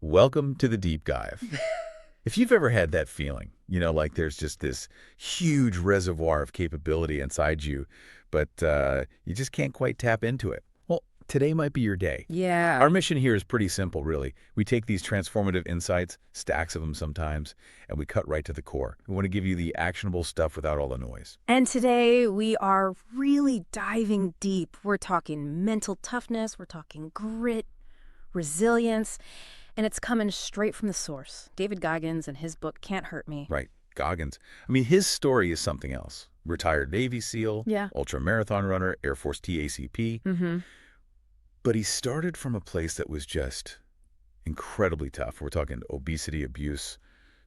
Welcome to the deep dive. If you've ever had that feeling, like there's just this huge reservoir of capability inside you, but you just can't quite tap into it. Well, today might be your day. Yeah. Our mission here is pretty simple, really. We take these transformative insights, stacks of them sometimes, and we cut right to the core. We want to give you the actionable stuff without all the noise. And today we are really diving deep. We're talking mental toughness, we're talking grit, resilience, and it's coming straight from the source. David Goggins and his book, Can't Hurt Me. Right, Goggins. I mean, his story is something else. Retired Navy SEAL, Yeah. ultramarathon runner, Air Force TACP. But he started from a place that was just incredibly tough. We're talking obesity, abuse,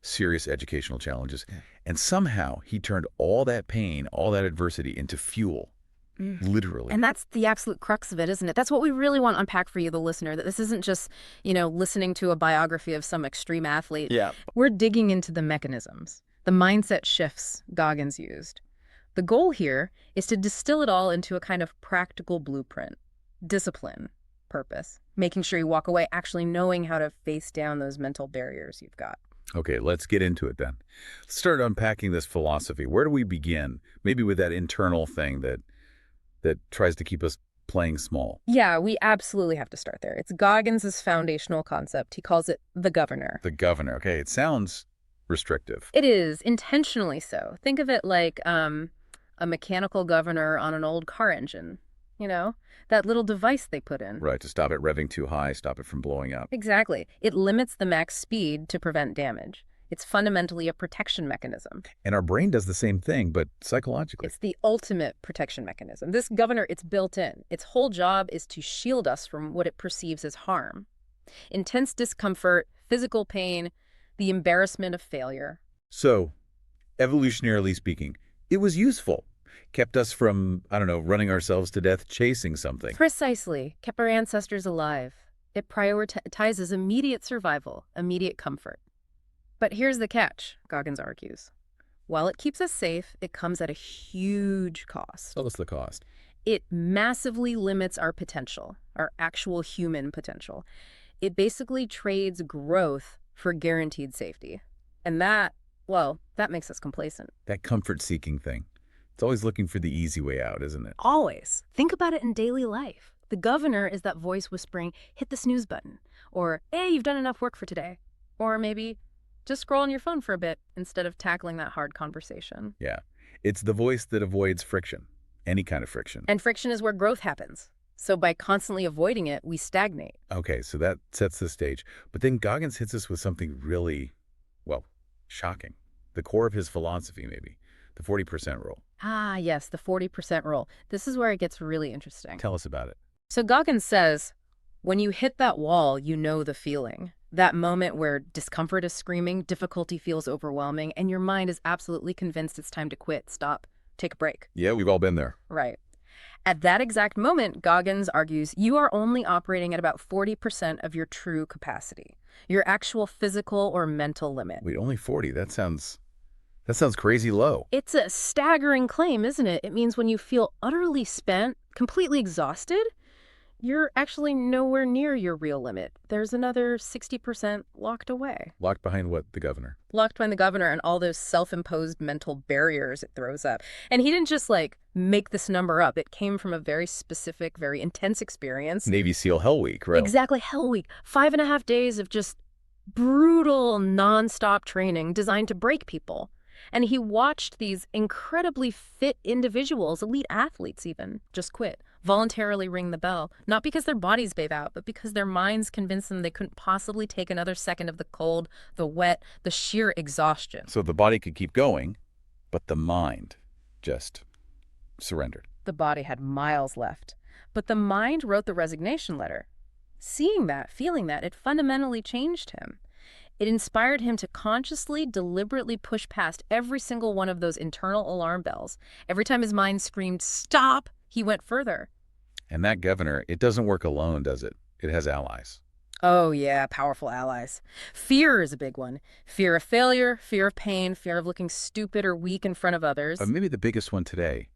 serious educational challenges. And somehow he turned all that pain, all that adversity into fuel, literally. And that's the absolute crux of it, isn't it? That's what we really want to unpack for you, the listener, that this isn't just, listening to a biography of some extreme athlete. Yeah. We're digging into the mechanisms, the mindset shifts Goggins used. The goal here is to distill it all into a kind of practical blueprint, discipline, purpose, making sure you walk away actually knowing how to face down those mental barriers you've got. Okay, let's get into it then. Let's start unpacking this philosophy. Where do we begin? Maybe with that internal thing that tries to keep us playing small. Yeah, we absolutely have to start there. It's Goggins' foundational concept. He calls it the governor. The governor. Okay, it sounds restrictive. It is, intentionally so. Think of it like a mechanical governor on an old car engine. That little device they put in. Right, to stop it revving too high, stop it from blowing up. Exactly. It limits the max speed to prevent damage. It's fundamentally a protection mechanism. And our brain does the same thing, but psychologically. It's the ultimate protection mechanism. This governor, it's built in. Its whole job is to shield us from what it perceives as harm. Intense discomfort, physical pain, the embarrassment of failure. So, evolutionarily speaking, it was useful. Kept us from, running ourselves to death chasing something. Precisely. Kept our ancestors alive. It prioritizes immediate survival, immediate comfort. But here's the catch, Goggins argues. While it keeps us safe, it comes at a huge cost. So what's the cost? It massively limits our potential, our actual human potential. It basically trades growth for guaranteed safety. And that makes us complacent. That comfort-seeking thing. It's always looking for the easy way out, isn't it? Always. Think about it in daily life. The governor is that voice whispering, hit the snooze button. Or, hey, you've done enough work for today. Or maybe just scroll on your phone for a bit instead of tackling that hard conversation. Yeah. It's the voice that avoids friction, any kind of friction. And friction is where growth happens. So by constantly avoiding it, we stagnate. Okay, so that sets the stage. But then Goggins hits us with something really, shocking. The core of his philosophy, maybe. The 40% rule. Ah, yes, the 40% rule. This is where it gets really interesting. Tell us about it. So Goggins says, when you hit that wall, you know the feeling. That moment where discomfort is screaming, difficulty feels overwhelming, and your mind is absolutely convinced it's time to quit, stop, take a break. Yeah, we've all been there. Right. At that exact moment, Goggins argues, you are only operating at about 40% of your true capacity, your actual physical or mental limit. Wait, only 40? That sounds crazy low. It's a staggering claim, isn't it? It means when you feel utterly spent, completely exhausted, you're actually nowhere near your real limit. There's another 60% locked away. Locked behind what? The governor? Locked behind the governor and all those self-imposed mental barriers it throws up. And he didn't just, make this number up. It came from a very specific, very intense experience. Navy SEAL Hell Week, right? Exactly, Hell Week. 5.5 days of just brutal, nonstop training designed to break people. And he watched these incredibly fit individuals, elite athletes even, just quit, voluntarily ring the bell, not because their bodies gave out, but because their minds convinced them they couldn't possibly take another second of the cold, the wet, the sheer exhaustion. So the body could keep going, but the mind just surrendered. The body had miles left, but the mind wrote the resignation letter. Seeing that, feeling that, it fundamentally changed him. It inspired him to consciously, deliberately push past every single one of those internal alarm bells. Every time his mind screamed, stop, he went further. And that governor, it doesn't work alone, does it? It has allies. Oh, yeah, powerful allies. Fear is a big one. Fear of failure, fear of pain, fear of looking stupid or weak in front of others. But maybe the biggest one today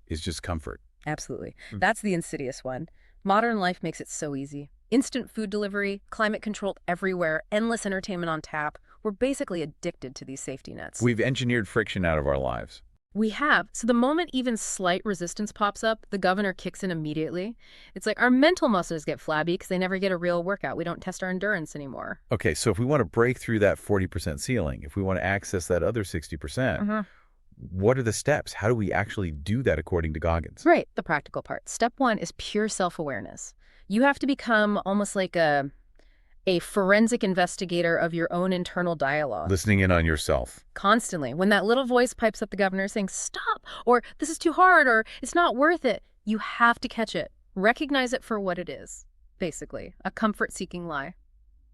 is just comfort. Absolutely. That's the insidious one. Modern life makes it so easy. Instant food delivery, climate control everywhere, endless entertainment on tap. We're basically addicted to these safety nets. We've engineered friction out of our lives. We have. So the moment even slight resistance pops up, the governor kicks in immediately. It's like our mental muscles get flabby because they never get a real workout. We don't test our endurance anymore. Okay, so if we want to break through that 40% ceiling, if we want to access that other 60%, what are the steps? How do we actually do that according to Goggins? Right, the practical part. Step one is pure self-awareness. You have to become almost like a forensic investigator of your own internal dialogue. Listening in on yourself. Constantly. When that little voice pipes up the governor saying, stop, or this is too hard, or it's not worth it, you have to catch it. Recognize it for what it is, basically. A comfort-seeking lie.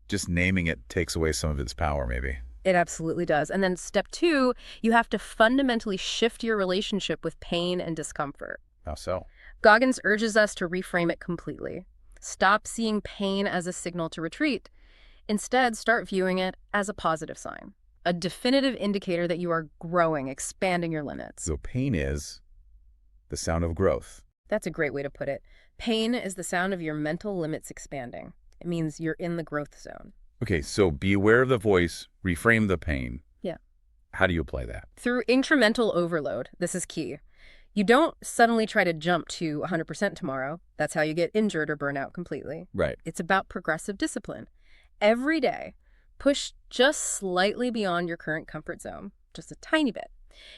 Just naming it takes away some of its power, maybe. It absolutely does. And then step two, you have to fundamentally shift your relationship with pain and discomfort. How so? Goggins urges us to reframe it completely. Stop seeing pain as a signal to retreat. Instead, start viewing it as a positive sign, a definitive indicator that you are growing, expanding your limits. So pain is the sound of growth. That's a great way to put it. Pain is the sound of your mental limits expanding. It means you're in the growth zone. Okay, so be aware of the voice, reframe the pain. Yeah. How do you apply that? Through incremental overload. This is key. You don't suddenly try to jump to 100% tomorrow. That's how you get injured or burn out completely. Right. It's about progressive discipline. Every day, push just slightly beyond your current comfort zone, just a tiny bit.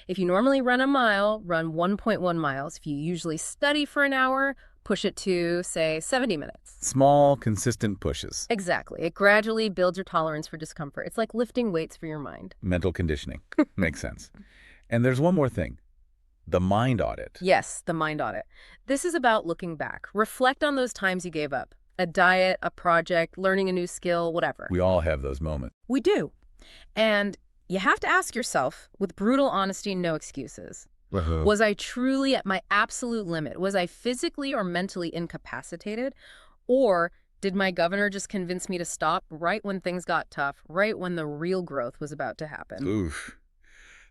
If you normally run a mile, run 1.1 miles. If you usually study for an hour, push it to, say, 70 minutes. Small, consistent pushes. Exactly. It gradually builds your tolerance for discomfort. It's like lifting weights for your mind. Mental conditioning. Makes sense. And there's one more thing. The mind audit. Yes, the mind audit. This is about looking back. Reflect on those times you gave up. A diet, a project, learning a new skill, whatever. We all have those moments. We do. And you have to ask yourself, with brutal honesty, no excuses. Was I truly at my absolute limit? Was I physically or mentally incapacitated? Or did my governor just convince me to stop right when things got tough, right when the real growth was about to happen? Oof.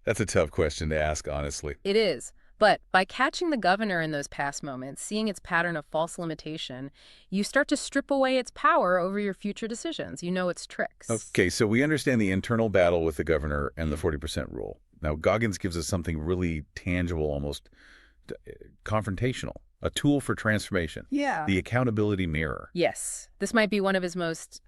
That's a tough question to ask, honestly. It is. But by catching the governor in those past moments, seeing its pattern of false limitation, you start to strip away its power over your future decisions. You know its tricks. Okay, so we understand the internal battle with the governor and the 40% rule. Now, Goggins gives us something really tangible, almost confrontational, a tool for transformation. Yeah. The accountability mirror. Yes. This might be one of his most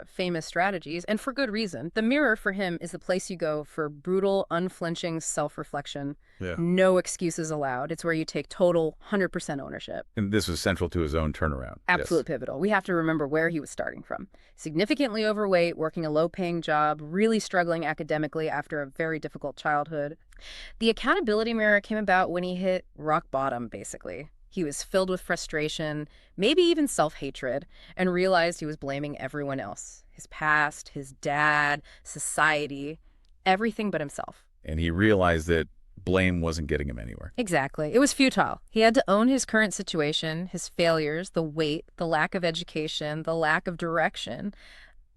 famous strategies, and for good reason. The mirror for him is the place you go for brutal, unflinching self-reflection. Yeah. No excuses allowed. It's where you take total 100% ownership. And this was central to his own turnaround. Absolute pivotal. We have to remember where he was starting from. Significantly overweight, working a low-paying job, really struggling academically after a very difficult childhood. The accountability mirror came about when he hit rock bottom, basically. He was filled with frustration, maybe even self-hatred, and realized he was blaming everyone else. His past, his dad, society, everything but himself. And he realized that blame wasn't getting him anywhere. Exactly. It was futile. He had to own his current situation, his failures, the weight, the lack of education, the lack of direction.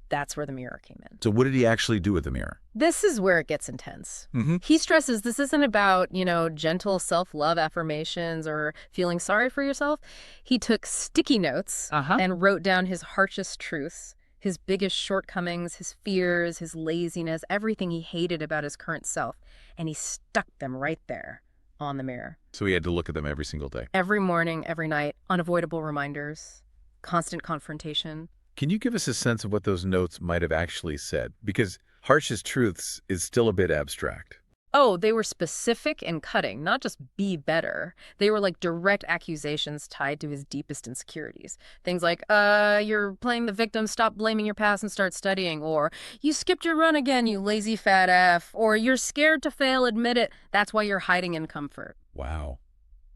That's where the mirror came in. So what did he actually do with the mirror? This is where it gets intense. He stresses this isn't about, gentle self-love affirmations or feeling sorry for yourself. He took sticky notes and wrote down his harshest truths, his biggest shortcomings, his fears, his laziness, everything he hated about his current self. And he stuck them right there on the mirror. So he had to look at them every single day. Every morning, every night, unavoidable reminders, constant confrontation. Can you give us a sense of what those notes might have actually said? Because harshest truths is still a bit abstract. Oh, they were specific and cutting, not just be better. They were like direct accusations tied to his deepest insecurities. Things like, you're playing the victim, stop blaming your past and start studying. Or, you skipped your run again, you lazy fat F. Or, you're scared to fail, admit it. That's why you're hiding in comfort. Wow,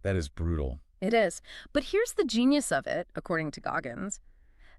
that is brutal. It is. But here's the genius of it, according to Goggins.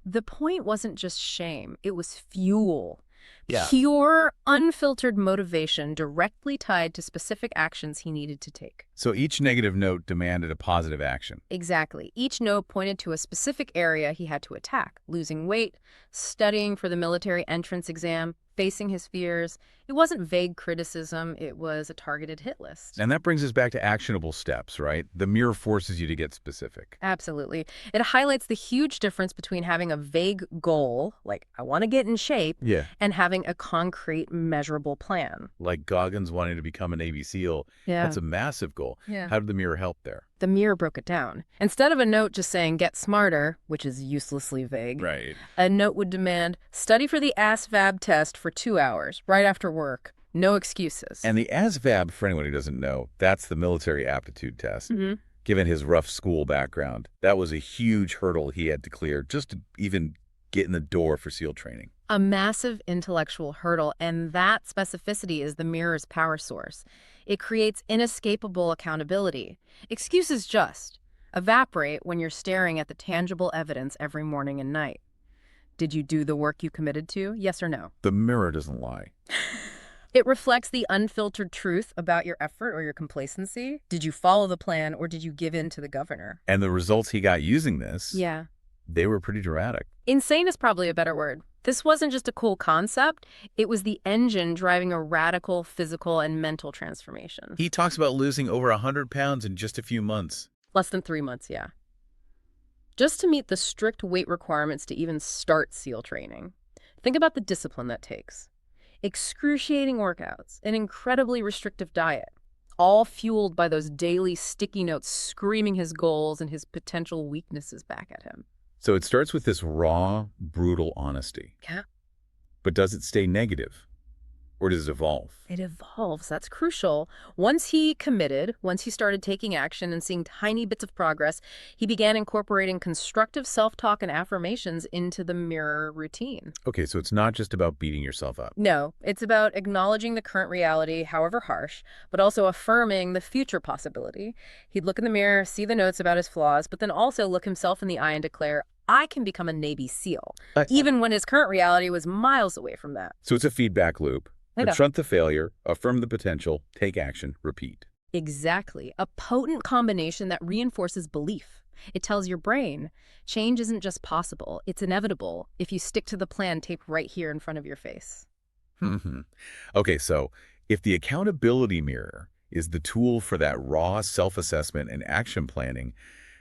The point wasn't just shame, it was fuel. Yeah. Pure, unfiltered motivation directly tied to specific actions he needed to take. So each negative note demanded a positive action. Exactly. Each note pointed to a specific area he had to attack. Losing weight, studying for the military entrance exam, facing his fears. It wasn't vague criticism, it was a targeted hit list. And that brings us back to actionable steps, right? The mirror forces you to get specific. Absolutely. It highlights the huge difference between having a vague goal, like I want to get in shape, Yeah. and having a concrete, measurable plan. Like Goggins wanting to become a Navy SEAL. Yeah. That's a massive goal. Yeah. How did the mirror help there? The mirror broke it down. Instead of a note just saying, get smarter, which is uselessly vague, Right. a note would demand, study for the ASVAB test for 2 hours, right after work. No excuses. And the ASVAB, for anyone who doesn't know, that's the military aptitude test. Mhm. Given his rough school background, that was a huge hurdle he had to clear just to even get in the door for SEAL training. A massive intellectual hurdle, and that specificity is the mirror's power source. It creates inescapable accountability. Excuses just evaporate when you're staring at the tangible evidence every morning and night. Did you do the work you committed to? Yes or no? The mirror doesn't lie. It reflects the unfiltered truth about your effort or your complacency. Did you follow the plan or did you give in to the governor? And the results he got using this, Yeah. they were pretty dramatic. Insane is probably a better word. This wasn't just a cool concept. It was the engine driving a radical physical and mental transformation. He talks about losing over 100 pounds in just a few months. Less than 3 months, yeah. Just to meet the strict weight requirements to even start SEAL training. Think about the discipline that takes. Excruciating workouts, an incredibly restrictive diet, all fueled by those daily sticky notes screaming his goals and his potential weaknesses back at him. So it starts with this raw, brutal honesty. Yeah. But does it stay negative? Or does it evolve? It evolves. That's crucial. Once he committed, once he started taking action and seeing tiny bits of progress, he began incorporating constructive self-talk and affirmations into the mirror routine. Okay, so it's not just about beating yourself up. No, it's about acknowledging the current reality, however harsh, but also affirming the future possibility. He'd look in the mirror, see the notes about his flaws, but then also look himself in the eye and declare, I can become a Navy SEAL, even when his current reality was miles away from that. So it's a feedback loop. I know. Confront the failure, affirm the potential, take action, repeat. Exactly. A potent combination that reinforces belief. It tells your brain, change isn't just possible, it's inevitable if you stick to the plan taped right here in front of your face. Okay, so if the accountability mirror is the tool for that raw self-assessment and action planning,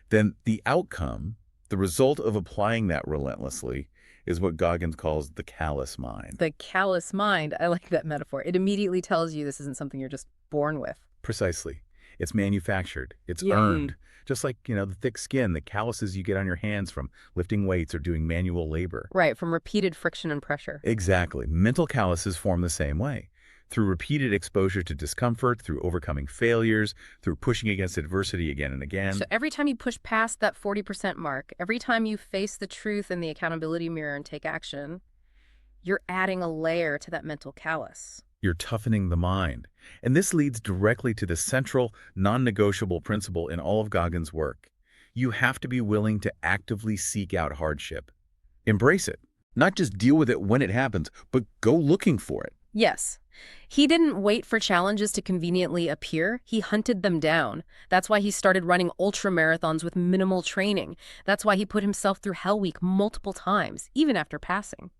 then the outcome, the result of applying that relentlessly, is what Goggins calls the callous mind. The callous mind, I like that metaphor. It immediately tells you this isn't something you're just born with. Precisely. It's manufactured. It's Yeah. earned. Just like, the thick skin, the calluses you get on your hands from lifting weights or doing manual labor. Right, from repeated friction and pressure. Exactly. Mental calluses form the same way. Through repeated exposure to discomfort, through overcoming failures, through pushing against adversity again and again. So every time you push past that 40% mark, every time you face the truth in the accountability mirror and take action, you're adding a layer to that mental callus. You're toughening the mind. And this leads directly to the central, non-negotiable principle in all of Goggins' work. You have to be willing to actively seek out hardship. Embrace it. Not just deal with it when it happens, but go looking for it. Yes. He didn't wait for challenges to conveniently appear. He hunted them down. That's why he started running ultramarathons with minimal training. That's why he put himself through Hell Week multiple times, even after passing.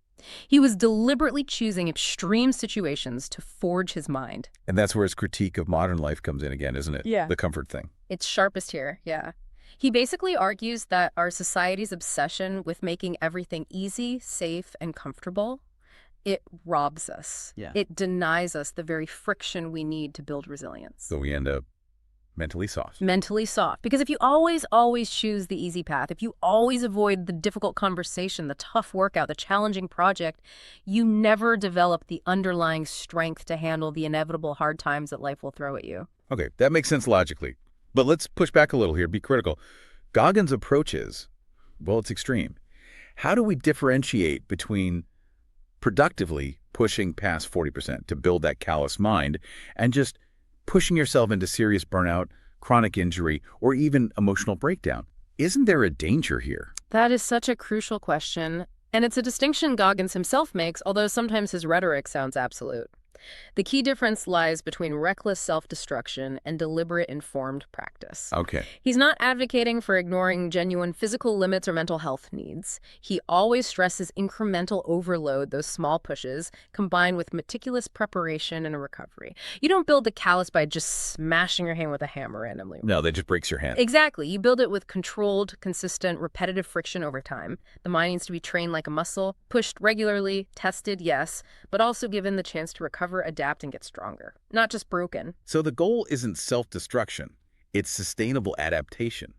He was deliberately choosing extreme situations to forge his mind. And that's where his critique of modern life comes in again, isn't it? Yeah. The comfort thing. It's sharpest here, yeah. He basically argues that our society's obsession with making everything easy, safe, and comfortable, it robs us. Yeah. It denies us the very friction we need to build resilience. So we end up mentally soft. Mentally soft. Because if you always choose the easy path, if you always avoid the difficult conversation, the tough workout, the challenging project, you never develop the underlying strength to handle the inevitable hard times that life will throw at you. Okay, that makes sense logically. But let's push back a little here, be critical. Goggins' approach is, well, it's extreme. How do we differentiate between productively pushing past 40% to build that callous mind and just pushing yourself into serious burnout, chronic injury, or even emotional breakdown? Isn't there a danger here? That is such a crucial question. And it's a distinction Goggins himself makes, although sometimes his rhetoric sounds absolute. The key difference lies between reckless self-destruction and deliberate informed practice. Okay. He's not advocating for ignoring genuine physical limits or mental health needs. He always stresses incremental overload, those small pushes, combined with meticulous preparation and a recovery. You don't build the callus by just smashing your hand with a hammer randomly. No, that just breaks your hand. Exactly. You build it with controlled, consistent, repetitive friction over time. The mind needs to be trained like a muscle, pushed regularly, tested, yes, but also given the chance to recover, adapt, and get stronger. Not just broken. So the goal isn't self-destruction. It's sustainable adaptation.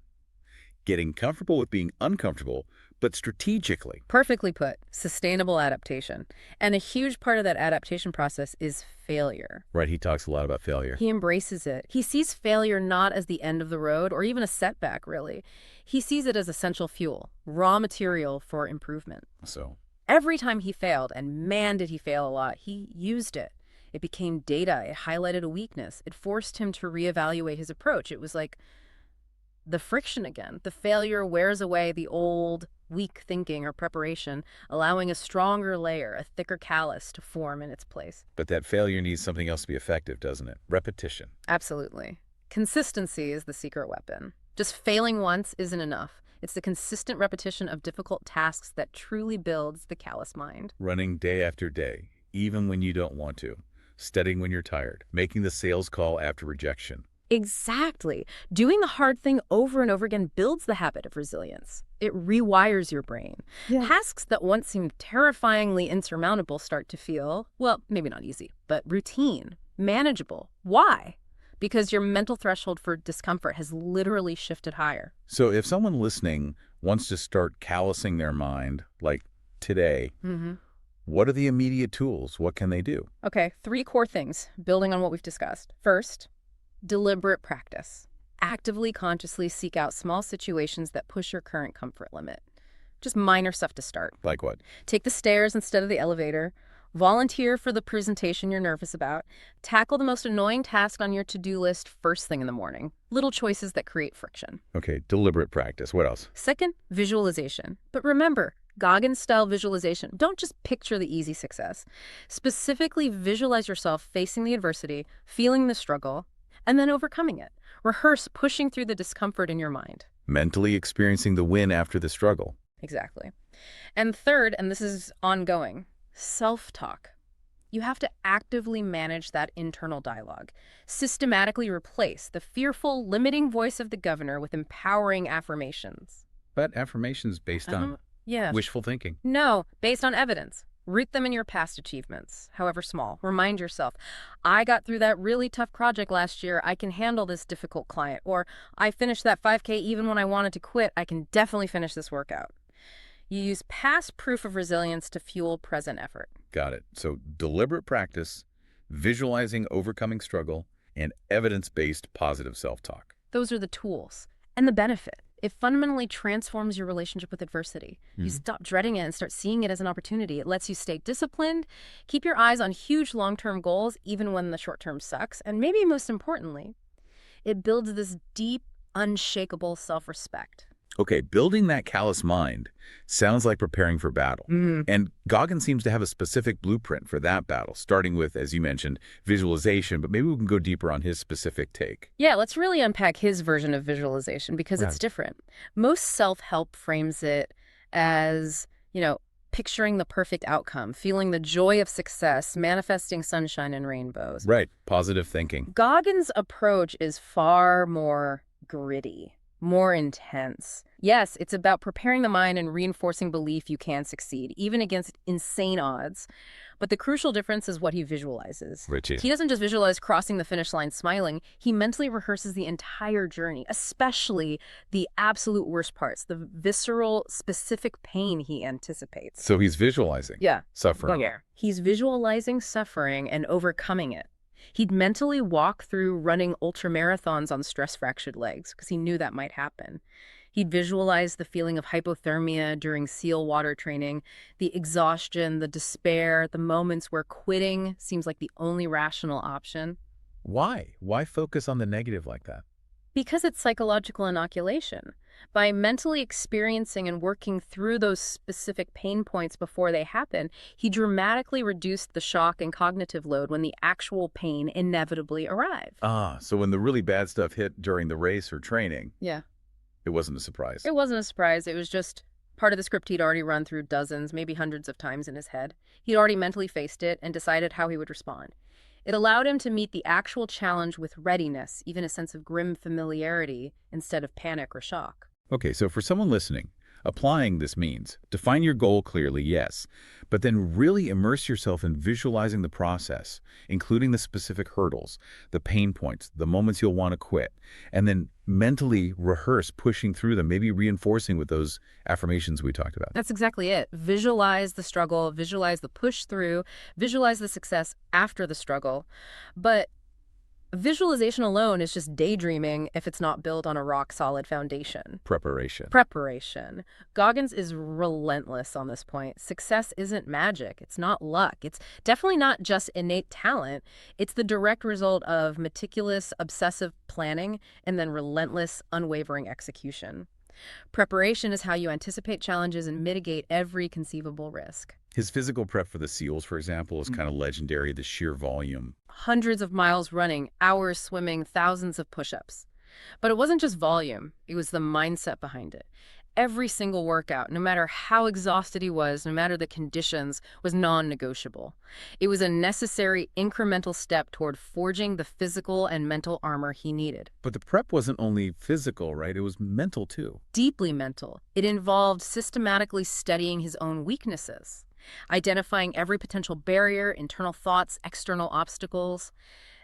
Getting comfortable with being uncomfortable, but strategically. Perfectly put. Sustainable adaptation. And a huge part of that adaptation process is failure. Right, he talks a lot about failure. He embraces it. He sees failure not as the end of the road or even a setback, really. He sees it as essential fuel, raw material for improvement. So Every time he failed, and man did he fail a lot, he used it. It became data. It highlighted a weakness. It forced him to reevaluate his approach. It was like the friction again. The failure wears away the old, weak thinking or preparation, allowing a stronger layer, a thicker callus to form in its place. But that failure needs something else to be effective, doesn't it? Repetition. Absolutely. Consistency is the secret weapon. Just failing once isn't enough. It's the consistent repetition of difficult tasks that truly builds the callous mind. Running day after day, even when you don't want to. Studying when you're tired. Making the sales call after rejection. Exactly. Doing the hard thing over and over again builds the habit of resilience. It rewires your brain. Yeah. Tasks that once seemed terrifyingly insurmountable start to feel, well, maybe not easy, but routine, manageable. Why? Because your mental threshold for discomfort has literally shifted higher. So if someone listening wants to start callousing their mind, like today, what are the immediate tools? What can they do? Okay, 3 core things, building on what we've discussed. First, deliberate practice. Actively, consciously seek out small situations that push your current comfort limit. Just minor stuff to start. Like what? Take the stairs instead of the elevator. Volunteer for the presentation you're nervous about. Tackle the most annoying task on your to-do list first thing in the morning. Little choices that create friction. Okay, deliberate practice. What else? Second, visualization. But remember, Goggins-style visualization. Don't just picture the easy success. Specifically visualize yourself facing the adversity, feeling the struggle, and then overcoming it. Rehearse pushing through the discomfort in your mind. Mentally experiencing the win after the struggle. Exactly. And third, and this is ongoing, self-talk. You have to actively manage that internal dialogue. Systematically replace the fearful, limiting voice of the governor with empowering affirmations. But affirmations based on Yeah. wishful thinking. No, based on evidence. Root them in your past achievements, however small. Remind yourself, I got through that really tough project last year. I can handle this difficult client. Or I finished that 5K even when I wanted to quit. I can definitely finish this workout. You use past proof of resilience to fuel present effort. Got it. So deliberate practice, visualizing overcoming struggle, and evidence-based positive self-talk. Those are the tools. And the benefit. It fundamentally transforms your relationship with adversity. You stop dreading it and start seeing it as an opportunity. It lets you stay disciplined, keep your eyes on huge long-term goals, even when the short-term sucks. And maybe most importantly, it builds this deep, unshakable self-respect. Okay, building that callous mind sounds like preparing for battle. And Goggins seems to have a specific blueprint for that battle, starting with, as you mentioned, visualization, but maybe we can go deeper on his specific take. Yeah, let's really unpack his version of visualization because it's different. Most self-help frames it as, picturing the perfect outcome, feeling the joy of success, manifesting sunshine and rainbows. Right, positive thinking. Goggins' approach is far more gritty, more intense. Yes, it's about preparing the mind and reinforcing belief you can succeed, even against insane odds. But the crucial difference is what he visualizes. Richie. He doesn't just visualize crossing the finish line smiling. He mentally rehearses the entire journey, especially the absolute worst parts, the visceral, specific pain he anticipates. So he's visualizing suffering. He's visualizing suffering and overcoming it. He'd mentally walk through running ultramarathons on stress-fractured legs because he knew that might happen. He'd visualize the feeling of hypothermia during SEAL water training, the exhaustion, the despair, the moments where quitting seems like the only rational option. Why? Why focus on the negative like that? Because it's psychological inoculation. By mentally experiencing and working through those specific pain points before they happen, he dramatically reduced the shock and cognitive load when the actual pain inevitably arrived. Ah, so when the really bad stuff hit during the race or training, Yeah. it wasn't a surprise. It wasn't a surprise. It was just part of the script he'd already run through dozens, maybe hundreds of times in his head. He'd already mentally faced it and decided how he would respond. It allowed him to meet the actual challenge with readiness, even a sense of grim familiarity, instead of panic or shock. Okay, so for someone listening, applying this means define your goal clearly, yes, but then really immerse yourself in visualizing the process, including the specific hurdles, the pain points, the moments you'll want to quit, and then mentally rehearse pushing through them, maybe reinforcing with those affirmations we talked about. That's exactly it. Visualize the struggle, visualize the push through, visualize the success after the struggle. But visualization alone is just daydreaming if it's not built on a rock-solid foundation. Preparation. Goggins is relentless on this point. Success isn't magic. It's not luck. It's definitely not just innate talent. It's the direct result of meticulous, obsessive planning and then relentless, unwavering execution. Preparation is how you anticipate challenges and mitigate every conceivable risk. His physical prep for the SEALs, for example, is kind of legendary, the sheer volume. Hundreds of miles running, hours swimming, thousands of push-ups. But it wasn't just volume, it was the mindset behind it. Every single workout, no matter how exhausted he was, no matter the conditions, was non-negotiable. It was a necessary incremental step toward forging the physical and mental armor he needed. But the prep wasn't only physical, right? It was mental too. Deeply mental. It involved systematically studying his own weaknesses, identifying every potential barrier, internal thoughts, external obstacles,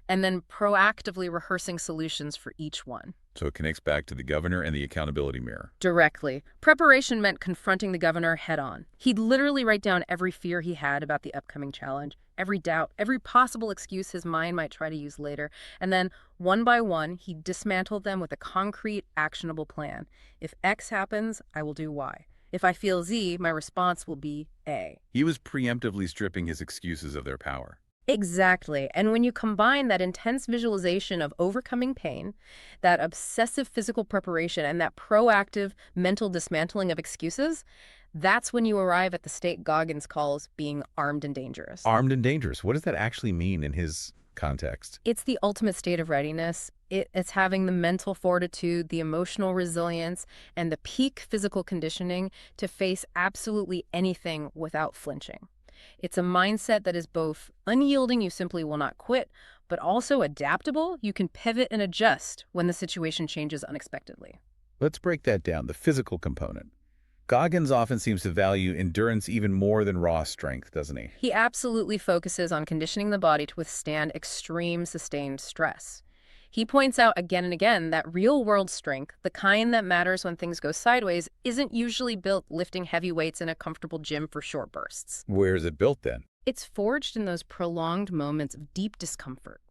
and then proactively rehearsing solutions for each one. So it connects back to the governor and the accountability mirror. Directly. Preparation meant confronting the governor head-on. He'd literally write down every fear he had about the upcoming challenge, every doubt, every possible excuse his mind might try to use later, and then, one by one, he'd dismantle them with a concrete, actionable plan. If X happens, I will do Y. If I feel Z, my response will be A. He was preemptively stripping his excuses of their power. Exactly. And when you combine that intense visualization of overcoming pain, that obsessive physical preparation, and that proactive mental dismantling of excuses, that's when you arrive at the state Goggins calls being armed and dangerous. Armed and dangerous. What does that actually mean in his context? It's the ultimate state of readiness. It's having the mental fortitude, the emotional resilience, and the peak physical conditioning to face absolutely anything without flinching. It's a mindset that is both unyielding, you simply will not quit, but also adaptable, you can pivot and adjust when the situation changes unexpectedly. Let's break that down, the physical component. Goggins often seems to value endurance even more than raw strength, doesn't he? He absolutely focuses on conditioning the body to withstand extreme sustained stress. He points out again and again that real-world strength, the kind that matters when things go sideways, isn't usually built lifting heavy weights in a comfortable gym for short bursts. Where is it built then? It's forged in those prolonged moments of deep discomfort.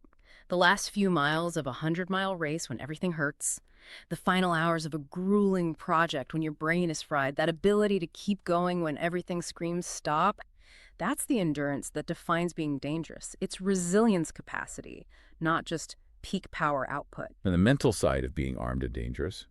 The last few miles of a 100-mile race when everything hurts. The final hours of a grueling project when your brain is fried. That ability to keep going when everything screams stop. That's the endurance that defines being dangerous. It's resilience capacity, not just peak power output. And the mental side of being armed and dangerous,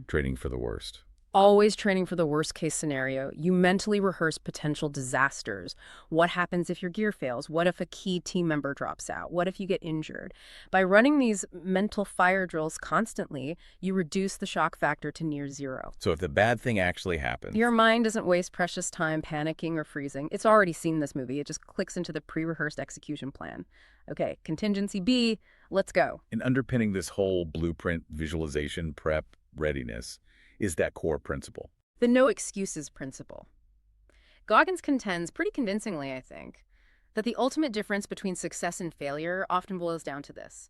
training for the worst. Always training for the worst case scenario. You mentally rehearse potential disasters. What happens if your gear fails? What if a key team member drops out? What if you get injured? By running these mental fire drills constantly, you reduce the shock factor to near zero. So if the bad thing actually happens, your mind doesn't waste precious time panicking or freezing. It's already seen this movie. It just clicks into the pre-rehearsed execution plan. Okay, contingency B, let's go. And underpinning this whole blueprint, visualization, prep, readiness, is that core principle. The no excuses principle. Goggins contends pretty convincingly, I think, that the ultimate difference between success and failure often boils down to this: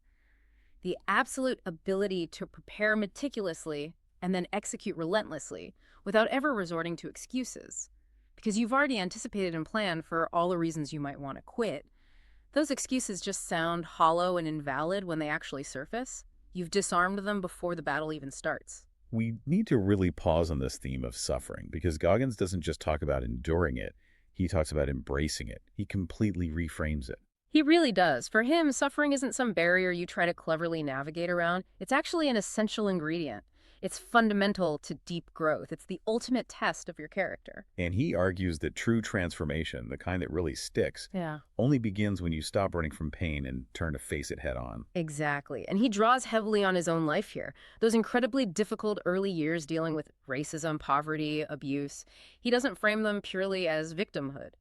the absolute ability to prepare meticulously and then execute relentlessly without ever resorting to excuses. Because you've already anticipated and planned for all the reasons you might want to quit. Those excuses just sound hollow and invalid when they actually surface. You've disarmed them before the battle even starts. We need to really pause on this theme of suffering, because Goggins doesn't just talk about enduring it, he talks about embracing it. He completely reframes it. He really does. For him, suffering isn't some barrier you try to cleverly navigate around. It's actually an essential ingredient. It's fundamental to deep growth. It's the ultimate test of your character. And he argues that true transformation, the kind that really sticks, Yeah. only begins when you stop running from pain and turn to face it head on. Exactly. And he draws heavily on his own life here. Those incredibly difficult early years dealing with racism, poverty, abuse. He doesn't frame them purely as victimhood.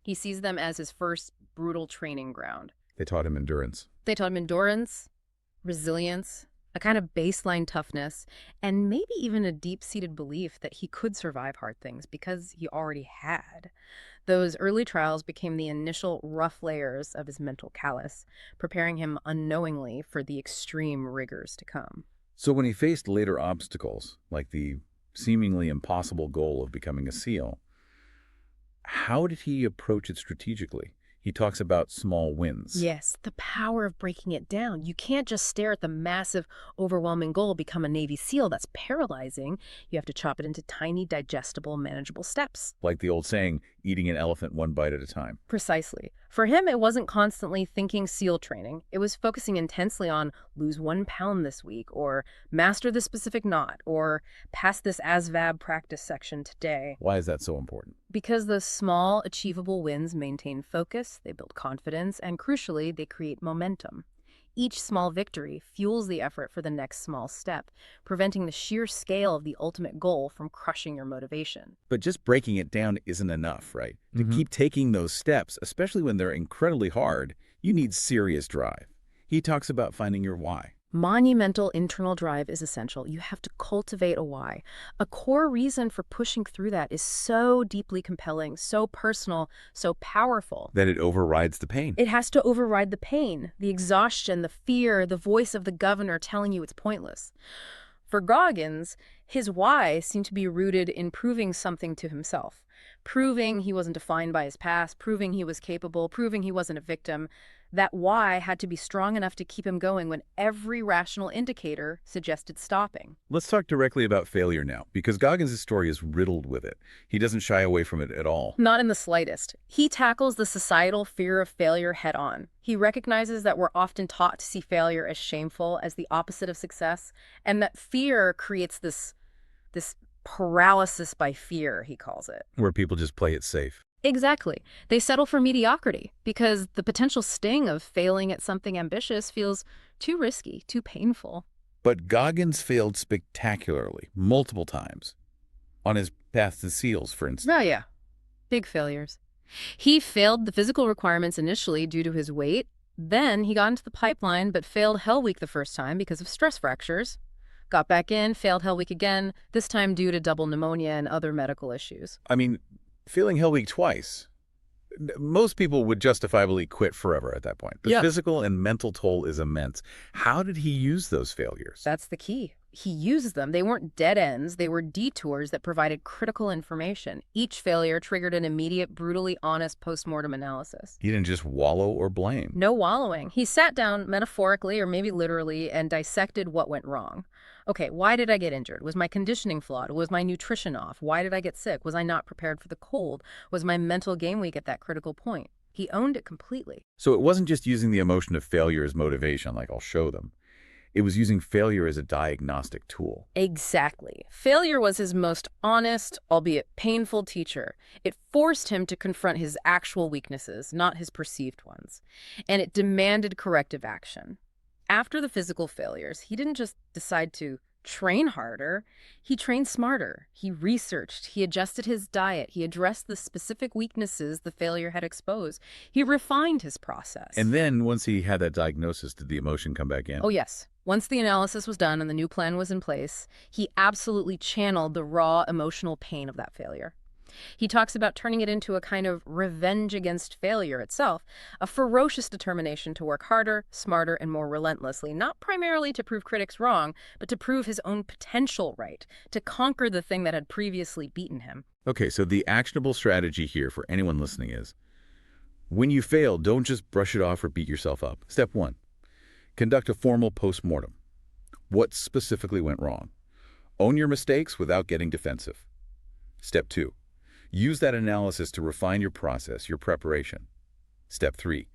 He sees them as his first brutal training ground. They taught him endurance. They taught him endurance, resilience, a kind of baseline toughness, and maybe even a deep-seated belief that he could survive hard things because he already had. Those early trials became the initial rough layers of his mental callus, preparing him unknowingly for the extreme rigors to come. So when he faced later obstacles, like the seemingly impossible goal of becoming a SEAL, how did he approach it strategically? He talks about small wins. Yes, the power of breaking it down. You can't just stare at the massive, overwhelming goal, become a Navy SEAL. That's paralyzing. You have to chop it into tiny, digestible, manageable steps. Like the old saying, eating an elephant one bite at a time. Precisely. For him, it wasn't constantly thinking SEAL training. It was focusing intensely on lose 1 pound this week, or master this specific knot, or pass this ASVAB practice section today. Why is that so important? Because those small, achievable wins maintain focus, they build confidence, and crucially, they create momentum. Each small victory fuels the effort for the next small step, preventing the sheer scale of the ultimate goal from crushing your motivation. But just breaking it down isn't enough, right? To keep taking those steps, especially when they're incredibly hard, you need serious drive. He talks about finding your why. Monumental internal drive is essential. You have to cultivate a why. A core reason for pushing through that is so deeply compelling, so personal, so powerful. That it overrides the pain. It has to override the pain, the exhaustion, the fear, the voice of the governor telling you it's pointless. For Goggins, his why seemed to be rooted in proving something to himself. Proving he wasn't defined by his past, proving he was capable, proving he wasn't a victim. That why had to be strong enough to keep him going when every rational indicator suggested stopping. Let's talk directly about failure now, because Goggins' story is riddled with it. He doesn't shy away from it at all. Not in the slightest. He tackles the societal fear of failure head on. He recognizes that we're often taught to see failure as shameful, as the opposite of success, and that fear creates this paralysis by fear, he calls it. Where people just play it safe. Exactly. They settle for mediocrity because the potential sting of failing at something ambitious feels too risky, too painful. But Goggins failed spectacularly, multiple times. On his path to SEALs, for instance. Oh, yeah. Big failures. He failed the physical requirements initially due to his weight. Then he got into the pipeline but failed Hell Week the first time because of stress fractures. Got back in, failed Hell Week again, this time due to double pneumonia and other medical issues. I mean, failing Hell Week twice. Most people would justifiably quit forever at that point. The physical and mental toll is immense. How did he use those failures? That's the key. He used them. They weren't dead ends. They were detours that provided critical information. Each failure triggered an immediate, brutally honest postmortem analysis. He didn't just wallow or blame. No wallowing. He sat down metaphorically or maybe literally and dissected what went wrong. Okay, why did I get injured? Was my conditioning flawed? Was my nutrition off? Why did I get sick? Was I not prepared for the cold? Was my mental game weak at that critical point? He owned it completely. So it wasn't just using the emotion of failure as motivation, like I'll show them. It was using failure as a diagnostic tool. Exactly. Failure was his most honest, albeit painful teacher. It forced him to confront his actual weaknesses, not his perceived ones. And it demanded corrective action. After the physical failures, he didn't just decide to train harder. He trained smarter. He researched. He adjusted his diet. He addressed the specific weaknesses the failure had exposed. He refined his process. And then, once he had that diagnosis, did the emotion come back in? Oh, yes. Once the analysis was done and the new plan was in place, he absolutely channeled the raw emotional pain of that failure. He talks about turning it into a kind of revenge against failure itself, a ferocious determination to work harder, smarter, and more relentlessly, not primarily to prove critics wrong, but to prove his own potential right, to conquer the thing that had previously beaten him. Okay, so the actionable strategy here for anyone listening is, when you fail, don't just brush it off or beat yourself up. Step 1, conduct a formal postmortem. What specifically went wrong? Own your mistakes without getting defensive. Step 2, use that analysis to refine your process, your preparation. Step 3,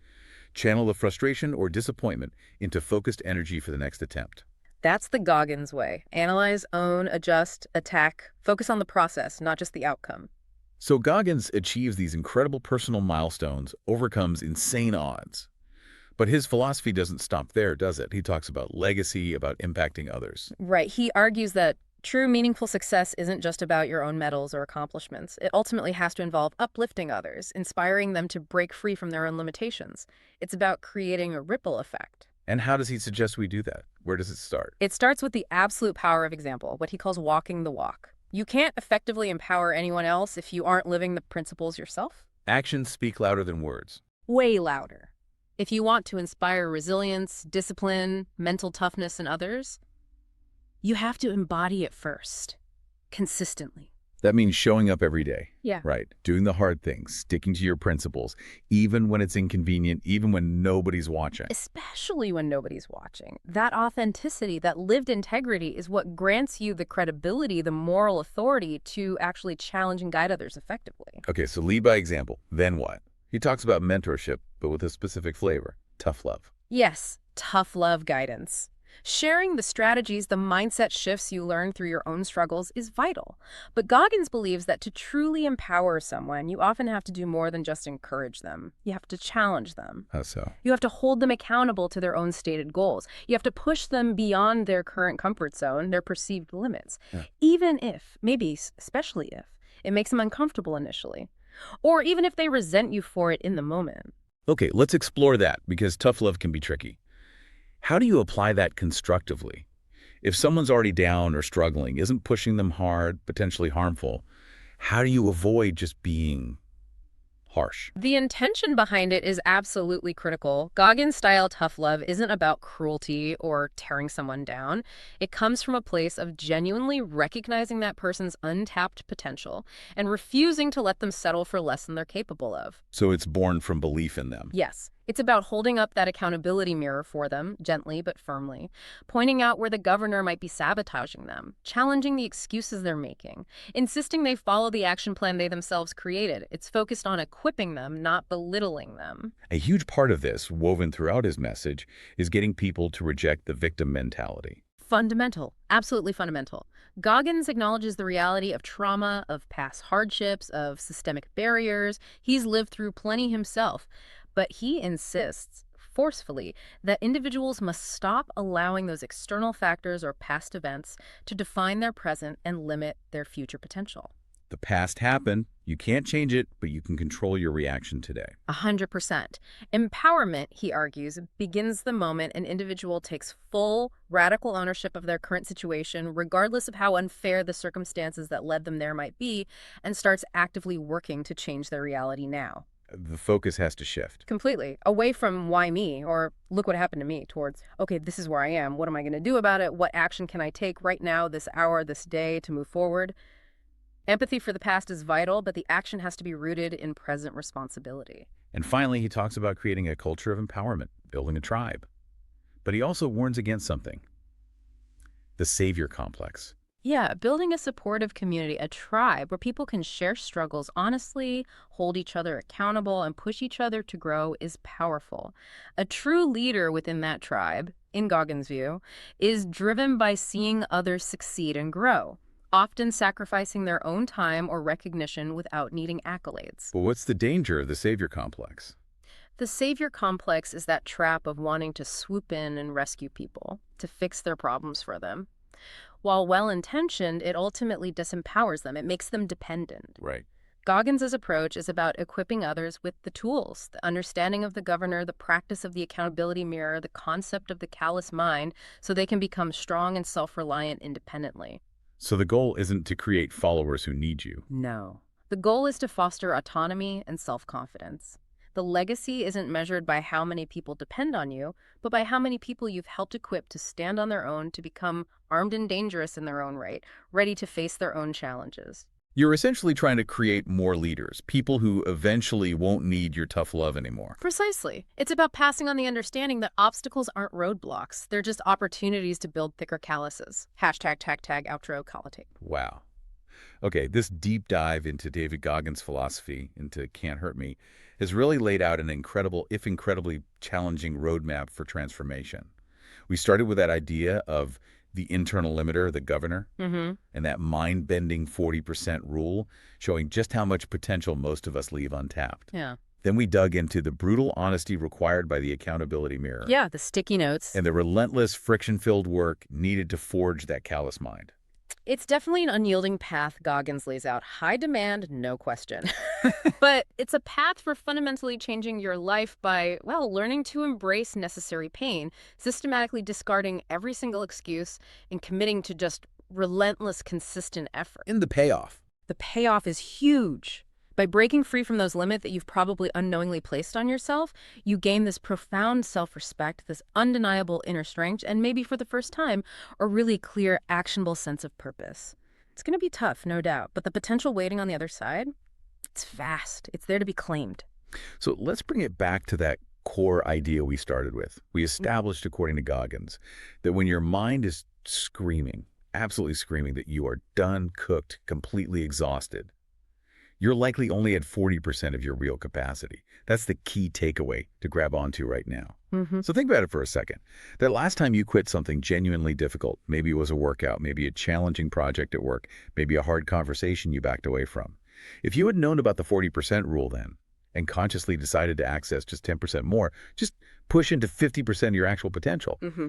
channel the frustration or disappointment into focused energy for the next attempt. That's the Goggins way. Analyze, own, adjust, attack. Focus on the process, not just the outcome. So Goggins achieves these incredible personal milestones, overcomes insane odds. But his philosophy doesn't stop there, does it? He talks about legacy, about impacting others. Right. He argues that true meaningful success isn't just about your own medals or accomplishments. It ultimately has to involve uplifting others, inspiring them to break free from their own limitations. It's about creating a ripple effect. And how does he suggest we do that? Where does it start? It starts with the absolute power of example, what he calls walking the walk. You can't effectively empower anyone else if you aren't living the principles yourself. Actions speak louder than words. Way louder. If you want to inspire resilience, discipline, mental toughness in others, you have to embody it first, consistently. That means showing up every day. Yeah. Right. Doing the hard things, sticking to your principles, even when it's inconvenient, even when nobody's watching. Especially when nobody's watching. That authenticity, that lived integrity is what grants you the credibility, the moral authority to actually challenge and guide others effectively. Okay, so lead by example. Then what? He talks about mentorship, but with a specific flavor, tough love. Yes, tough love guidance. Sharing the strategies, the mindset shifts you learn through your own struggles is vital. But Goggins believes that to truly empower someone, you often have to do more than just encourage them. You have to challenge them. How so? You have to hold them accountable to their own stated goals. You have to push them beyond their current comfort zone, their perceived limits. Yeah. Even if, maybe especially if, it makes them uncomfortable initially. Or even if they resent you for it in the moment. Okay, let's explore that, because tough love can be tricky. How do you apply that constructively? If someone's already down or struggling, isn't pushing them hard, potentially harmful, how do you avoid just being harsh? The intention behind it is absolutely critical. Goggins-style tough love isn't about cruelty or tearing someone down. It comes from a place of genuinely recognizing that person's untapped potential and refusing to let them settle for less than they're capable of. So it's born from belief in them. Yes. It's about holding up that accountability mirror for them, gently but firmly, pointing out where the governor might be sabotaging them, challenging the excuses they're making, insisting they follow the action plan they themselves created. It's focused on equipping them, not belittling them. A huge part of this, woven throughout his message, is getting people to reject the victim mentality. Fundamental, absolutely fundamental. Goggins acknowledges the reality of trauma, of past hardships, of systemic barriers. He's lived through plenty himself. But he insists, forcefully, that individuals must stop allowing those external factors or past events to define their present and limit their future potential. The past happened. You can't change it, but you can control your reaction today. 100%. Empowerment, he argues, begins the moment an individual takes full, radical ownership of their current situation, regardless of how unfair the circumstances that led them there might be, and starts actively working to change their reality now. The focus has to shift. Completely. Away from why me, or look what happened to me, towards, okay, this is where I am. What am I going to do about it? What action can I take right now, this hour, this day to move forward? Empathy for the past is vital, but the action has to be rooted in present responsibility. And finally, he talks about creating a culture of empowerment, building a tribe. But he also warns against something: the savior complex. Yeah, building a supportive community, a tribe where people can share struggles honestly, hold each other accountable, and push each other to grow is powerful. A true leader within that tribe, in Goggins' view, is driven by seeing others succeed and grow, often sacrificing their own time or recognition without needing accolades. But what's the danger of the savior complex? The savior complex is that trap of wanting to swoop in and rescue people, to fix their problems for them. While well-intentioned, it ultimately disempowers them. It makes them dependent. Right. Goggins' approach is about equipping others with the tools, the understanding of the governor, the practice of the accountability mirror, the concept of the callous mind, so they can become strong and self-reliant independently. So the goal isn't to create followers who need you. No. The goal is to foster autonomy and self-confidence. The legacy isn't measured by how many people depend on you, but by how many people you've helped equip to stand on their own, to become armed and dangerous in their own right, ready to face their own challenges. You're essentially trying to create more leaders, people who eventually won't need your tough love anymore. Precisely. It's about passing on the understanding that obstacles aren't roadblocks. They're just opportunities to build thicker calluses. #, outro, call tape. Wow. Okay, this deep dive into David Goggins' philosophy, into Can't Hurt Me, has really laid out an incredible, if incredibly challenging roadmap for transformation. We started with that idea of the internal limiter, the governor, Mm-hmm. and that mind-bending 40% rule, showing just how much potential most of us leave untapped. Yeah. Then we dug into the brutal honesty required by the accountability mirror Yeah, the sticky notes. and the relentless, friction-filled work needed to forge that callous mind. It's definitely an unyielding path Goggins lays out. High demand, no question. But it's a path for fundamentally changing your life by, well, learning to embrace necessary pain, systematically discarding every single excuse, and committing to just relentless, consistent effort. In the payoff. The payoff is huge. By breaking free from those limits that you've probably unknowingly placed on yourself, you gain this profound self-respect, this undeniable inner strength, and maybe for the first time, a really clear, actionable sense of purpose. It's going to be tough, no doubt, but the potential waiting on the other side, it's vast. It's there to be claimed. So let's bring it back to that core idea we started with. We established, according to Goggins, that when your mind is screaming, absolutely screaming that you are done, cooked, completely exhausted, you're likely only at 40% of your real capacity. That's the key takeaway to grab onto right now. Mm-hmm. So think about it for a second. That last time you quit something genuinely difficult, maybe it was a workout, maybe a challenging project at work, maybe a hard conversation you backed away from. If you had known about the 40% rule then, and consciously decided to access just 10% more, just push into 50% of your actual potential, Mm-hmm.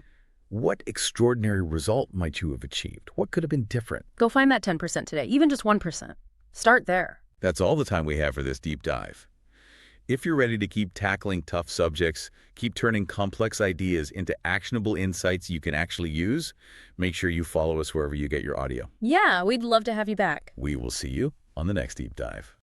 what extraordinary result might you have achieved? What could have been different? Go find that 10% today, even just 1%. Start there. That's all the time we have for this deep dive. If you're ready to keep tackling tough subjects, keep turning complex ideas into actionable insights you can actually use, make sure you follow us wherever you get your audio. Yeah, we'd love to have you back. We will see you on the next deep dive.